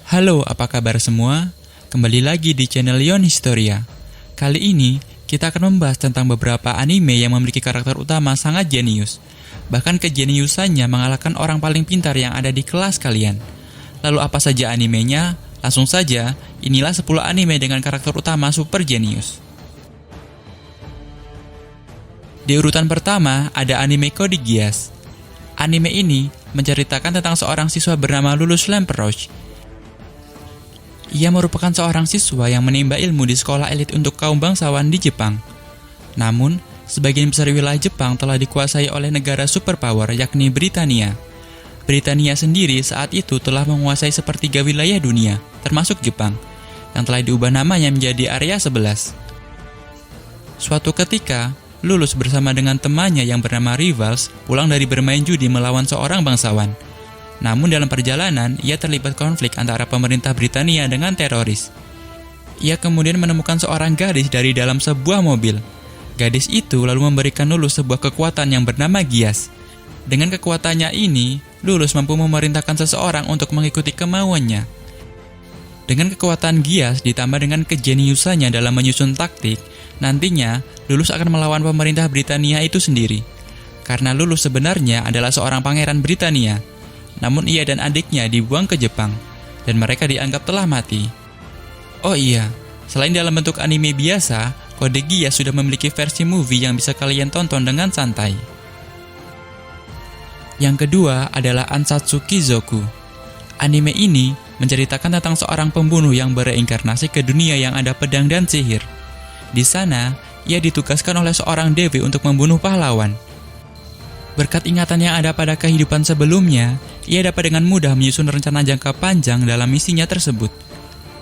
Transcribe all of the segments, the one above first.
Halo, apa kabar semua? Kembali lagi di channel Yon Historia. Kali ini, kita akan membahas tentang beberapa anime yang memiliki karakter utama sangat jenius. Bahkan kejeniusannya mengalahkan orang paling pintar yang ada di kelas kalian. Lalu apa saja animenya? Langsung saja, inilah 10 anime dengan karakter utama super jenius. Di urutan pertama, ada anime Code Geass. Anime ini menceritakan tentang seorang siswa bernama Lulus Lamperouche. Ia merupakan seorang siswa yang menimba ilmu di sekolah elit untuk kaum bangsawan di Jepang. Namun, sebagian besar wilayah Jepang telah dikuasai oleh negara superpower yakni Britania. Britania sendiri saat itu telah menguasai sepertiga wilayah dunia, termasuk Jepang, yang telah diubah namanya menjadi Area 11. Suatu ketika, Lulus bersama dengan temannya yang bernama Rivals pulang dari bermain judi melawan seorang bangsawan. Namun dalam perjalanan, ia terlibat konflik antara pemerintah Britania dengan teroris. Ia kemudian menemukan seorang gadis dari dalam sebuah mobil. Gadis itu lalu memberikan Lulus sebuah kekuatan yang bernama Geass. Dengan kekuatannya ini, Lulus mampu memerintahkan seseorang untuk mengikuti kemauannya. Dengan kekuatan Geass ditambah dengan kejeniusannya dalam menyusun taktik, nantinya Lulus akan melawan pemerintah Britania itu sendiri. Karena Lulus sebenarnya adalah seorang pangeran Britania. Namun ia dan adiknya dibuang ke Jepang, dan mereka dianggap telah mati. Oh iya, selain dalam bentuk anime biasa, Code Geass sudah memiliki versi movie yang bisa kalian tonton dengan santai. Yang kedua adalah Ansatsu Kizoku. Anime ini menceritakan tentang seorang pembunuh yang bereinkarnasi ke dunia yang ada pedang dan sihir. Di sana, ia ditugaskan oleh seorang dewi untuk membunuh pahlawan. Berkat ingatan yang ada pada kehidupan sebelumnya, ia dapat dengan mudah menyusun rencana jangka panjang dalam misinya tersebut.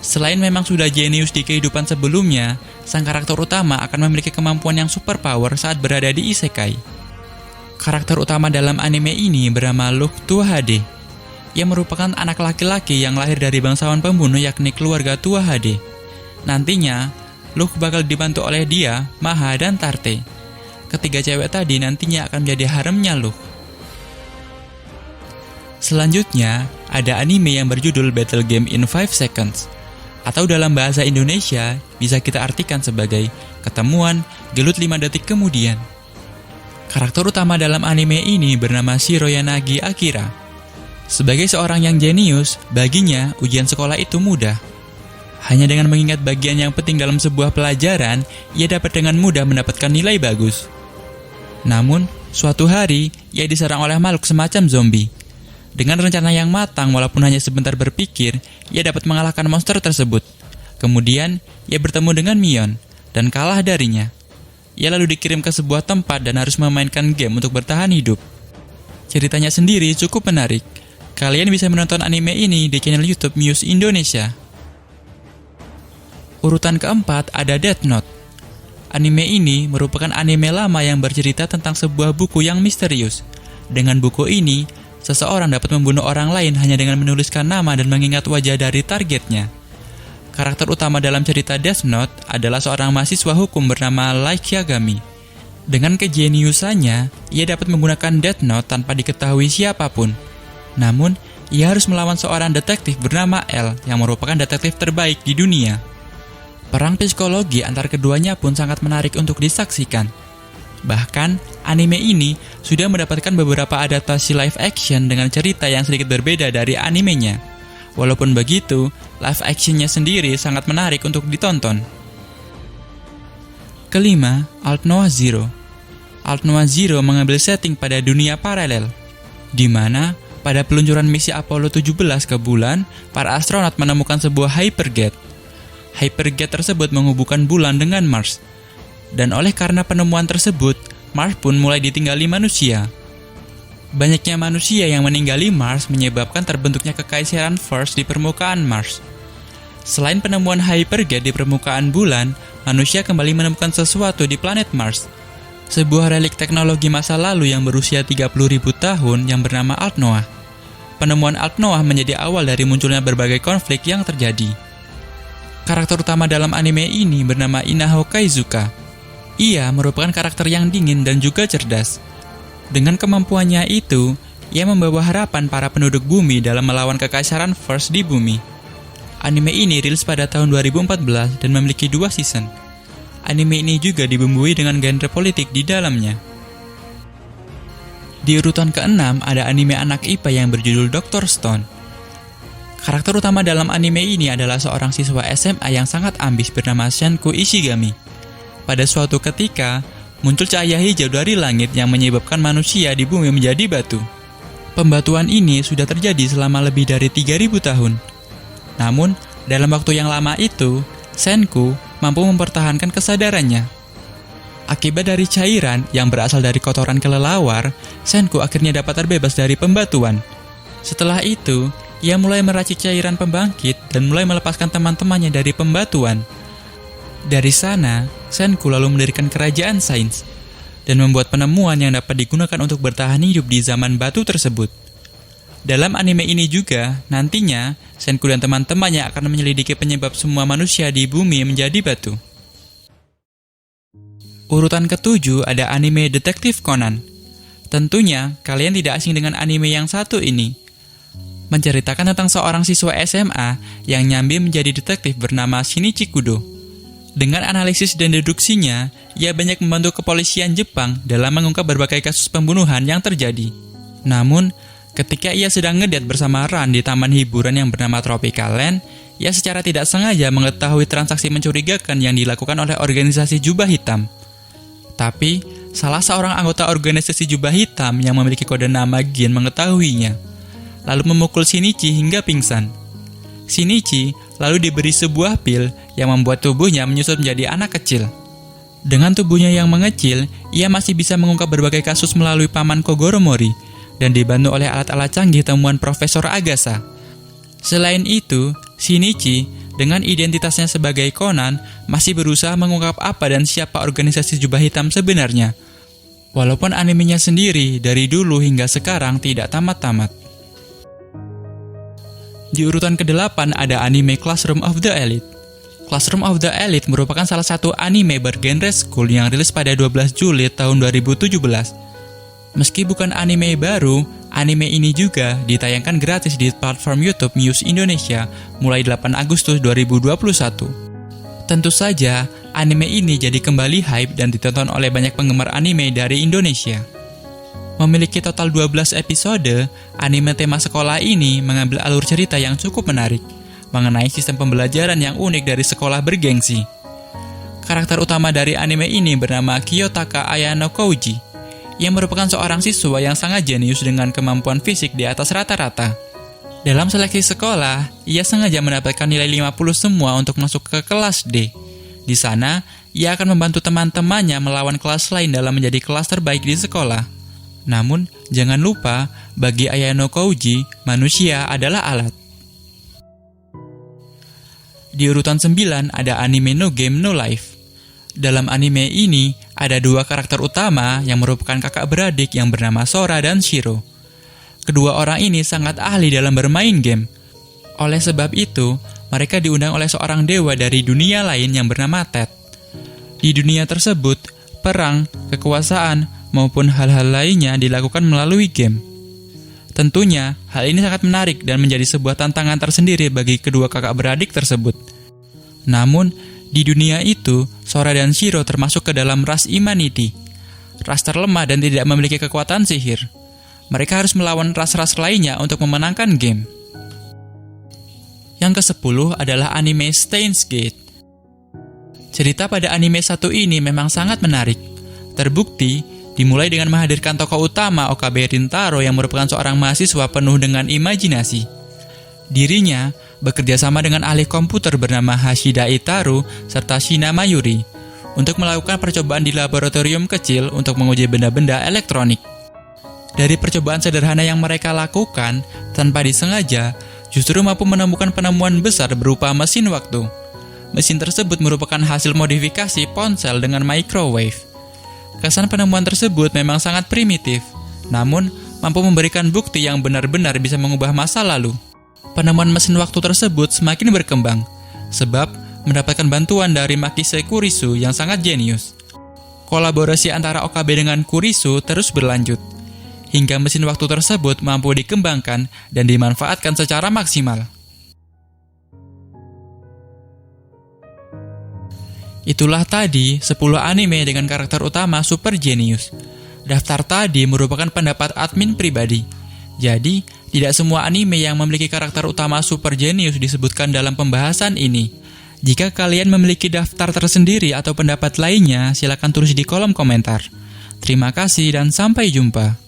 Selain memang sudah jenius di kehidupan sebelumnya, sang karakter utama akan memiliki kemampuan yang superpower saat berada di isekai. Karakter utama dalam anime ini bernama Luke Tuahade. Ia merupakan anak laki-laki yang lahir dari bangsawan pembunuh yakni keluarga Tuahade. Nantinya, Luke bakal dibantu oleh dia, Maha, dan Tarte. Ketiga cewek tadi nantinya akan menjadi haremnya Luke. Selanjutnya, ada anime yang berjudul Battle Game in 5 Seconds. Atau dalam bahasa Indonesia, bisa kita artikan sebagai ketemuan gelut 5 detik kemudian. Karakter utama dalam anime ini bernama Shiroyanagi Akira. Sebagai seorang yang jenius, baginya ujian sekolah itu mudah. Hanya dengan mengingat bagian yang penting dalam sebuah pelajaran, ia dapat dengan mudah mendapatkan nilai bagus. Namun, suatu hari, ia diserang oleh makhluk semacam zombie. Dengan rencana yang matang walaupun hanya sebentar berpikir, ia dapat mengalahkan monster tersebut. Kemudian, ia bertemu dengan Mion, dan kalah darinya. Ia lalu dikirim ke sebuah tempat dan harus memainkan game untuk bertahan hidup. Ceritanya sendiri cukup menarik. Kalian bisa menonton anime ini di channel YouTube Muse Indonesia. Urutan keempat ada Death Note. Anime ini merupakan anime lama yang bercerita tentang sebuah buku yang misterius. Dengan buku ini, seseorang dapat membunuh orang lain hanya dengan menuliskan nama dan mengingat wajah dari targetnya. Karakter utama dalam cerita Death Note adalah seorang mahasiswa hukum bernama Light Yagami. Dengan kejeniusannya, ia dapat menggunakan Death Note tanpa diketahui siapapun. Namun, ia harus melawan seorang detektif bernama L yang merupakan detektif terbaik di dunia. Perang psikologi antar keduanya pun sangat menarik untuk disaksikan. Bahkan, anime ini sudah mendapatkan beberapa adaptasi live action dengan cerita yang sedikit berbeda dari animenya. Walaupun begitu, live actionnya sendiri sangat menarik untuk ditonton. Kelima, Alt Noah Zero. Alt Noah Zero mengambil setting pada dunia paralel, di mana pada peluncuran misi Apollo 17 ke bulan, para astronot menemukan sebuah hypergate. Hypergate tersebut menghubungkan bulan dengan Mars. Dan oleh karena penemuan tersebut, Mars pun mulai ditinggali manusia. Banyaknya manusia yang meninggali Mars menyebabkan terbentuknya kekaisaran First di permukaan Mars. Selain penemuan hypergate di permukaan bulan, manusia kembali menemukan sesuatu di planet Mars. Sebuah relik teknologi masa lalu yang berusia 30.000 tahun yang bernama Alt Noah. Penemuan Alt Noah menjadi awal dari munculnya berbagai konflik yang terjadi. Karakter utama dalam anime ini bernama Inao Kaizuka. Ia merupakan karakter yang dingin dan juga cerdas. Dengan kemampuannya itu, ia membawa harapan para penduduk bumi dalam melawan kekaisaran First di bumi. Anime ini rilis pada tahun 2014 dan memiliki 2 season. Anime ini juga dibumbui dengan genre politik di dalamnya. Di urutan ke-6 ada anime anak IPA yang berjudul Dr. Stone. Karakter utama dalam anime ini adalah seorang siswa SMA yang sangat ambis bernama Senku Ishigami. Pada suatu ketika, muncul cahaya hijau dari langit yang menyebabkan manusia di bumi menjadi batu. Pembatuan ini sudah terjadi selama lebih dari 3000 tahun. Namun, dalam waktu yang lama itu, Senku mampu mempertahankan kesadarannya. Akibat dari cairan yang berasal dari kotoran kelelawar, Senku akhirnya dapat terbebas dari pembatuan. Setelah itu, ia mulai meracik cairan pembangkit dan mulai melepaskan teman-temannya dari pembatuan. Dari sana, Senku lalu mendirikan kerajaan sains dan membuat penemuan yang dapat digunakan untuk bertahan hidup di zaman batu tersebut. Dalam anime ini juga, nantinya, Senku dan teman-temannya akan menyelidiki penyebab semua manusia di bumi menjadi batu. Urutan ke-7 ada anime Detektif Conan. Tentunya, kalian tidak asing dengan anime yang satu ini. Menceritakan tentang seorang siswa SMA yang nyambi menjadi detektif bernama Shinichi Kudo. Dengan analisis dan deduksinya, ia banyak membantu kepolisian Jepang dalam mengungkap berbagai kasus pembunuhan yang terjadi. Namun, ketika ia sedang ngedate bersama Ran di taman hiburan yang bernama Tropical Land, ia secara tidak sengaja mengetahui transaksi mencurigakan yang dilakukan oleh organisasi jubah hitam. Tapi, salah seorang anggota organisasi jubah hitam yang memiliki kode nama Gin mengetahuinya, lalu memukul Shinichi hingga pingsan. Shinichi lalu diberi sebuah pil yang membuat tubuhnya menyusut menjadi anak kecil. Dengan tubuhnya yang mengecil, ia masih bisa mengungkap berbagai kasus melalui paman Kogoro Mori, dan dibantu oleh alat-alat canggih temuan Profesor Agasa. Selain itu, Shinichi dengan identitasnya sebagai Conan masih berusaha mengungkap apa dan siapa organisasi jubah hitam sebenarnya. Walaupun animenya sendiri dari dulu hingga sekarang tidak tamat-tamat. Di urutan ke-8 ada anime Classroom of the Elite. Classroom of the Elite merupakan salah satu anime bergenre school yang rilis pada 12 Juli tahun 2017. Meski bukan anime baru, anime ini juga ditayangkan gratis di platform YouTube Muse Indonesia mulai 8 Agustus 2021. Tentu saja, anime ini jadi kembali hype dan ditonton oleh banyak penggemar anime dari Indonesia. Memiliki total 12 episode, anime tema sekolah ini mengambil alur cerita yang cukup menarik, mengenai sistem pembelajaran yang unik dari sekolah bergengsi. Karakter utama dari anime ini bernama Kiyotaka Ayano Kouji, yang merupakan seorang siswa yang sangat jenius dengan kemampuan fisik di atas rata-rata. Dalam seleksi sekolah, ia sengaja mendapatkan nilai 50 semua untuk masuk ke kelas D. Di sana, ia akan membantu teman-temannya melawan kelas lain dalam menjadi kelas terbaik di sekolah. Namun, jangan lupa, bagi Ayano Kouji, manusia adalah alat. Di urutan 9 ada anime No Game No Life. Dalam anime ini, ada 2 karakter utama yang merupakan kakak beradik yang bernama Sora dan Shiro. Kedua orang ini sangat ahli dalam bermain game. Oleh sebab itu, mereka diundang oleh seorang dewa dari dunia lain yang bernama Ted. Di dunia tersebut, perang, kekuasaan, maupun hal-hal lainnya dilakukan melalui game. Tentunya, hal ini sangat menarik dan menjadi sebuah tantangan tersendiri bagi kedua kakak beradik tersebut. Namun, di dunia itu, Sora dan Shiro termasuk ke dalam ras Imanity, ras terlemah dan tidak memiliki kekuatan sihir. Mereka harus melawan ras-ras lainnya untuk memenangkan game. Yang ke-10 adalah anime Steins Gate. Cerita pada anime satu ini memang sangat menarik. Terbukti, dimulai dengan menghadirkan tokoh utama Okabe Rintaro yang merupakan seorang mahasiswa penuh dengan imajinasi. Dirinya bekerja sama dengan ahli komputer bernama Hashida Itaru serta Shina Mayuri untuk melakukan percobaan di laboratorium kecil untuk menguji benda-benda elektronik. Dari percobaan sederhana yang mereka lakukan, tanpa disengaja, justru mampu menemukan penemuan besar berupa mesin waktu. Mesin tersebut merupakan hasil modifikasi ponsel dengan microwave. Kesan penemuan tersebut memang sangat primitif, namun mampu memberikan bukti yang benar-benar bisa mengubah masa lalu. Penemuan mesin waktu tersebut semakin berkembang, sebab mendapatkan bantuan dari Makise Kurisu yang sangat jenius. Kolaborasi antara Okabe dengan Kurisu terus berlanjut, hingga mesin waktu tersebut mampu dikembangkan dan dimanfaatkan secara maksimal. Itulah tadi 10 anime dengan karakter utama super jenius. Daftar tadi merupakan pendapat admin pribadi. Jadi, tidak semua anime yang memiliki karakter utama super jenius disebutkan dalam pembahasan ini. Jika kalian memiliki daftar tersendiri atau pendapat lainnya, silakan tulis di kolom komentar. Terima kasih dan sampai jumpa.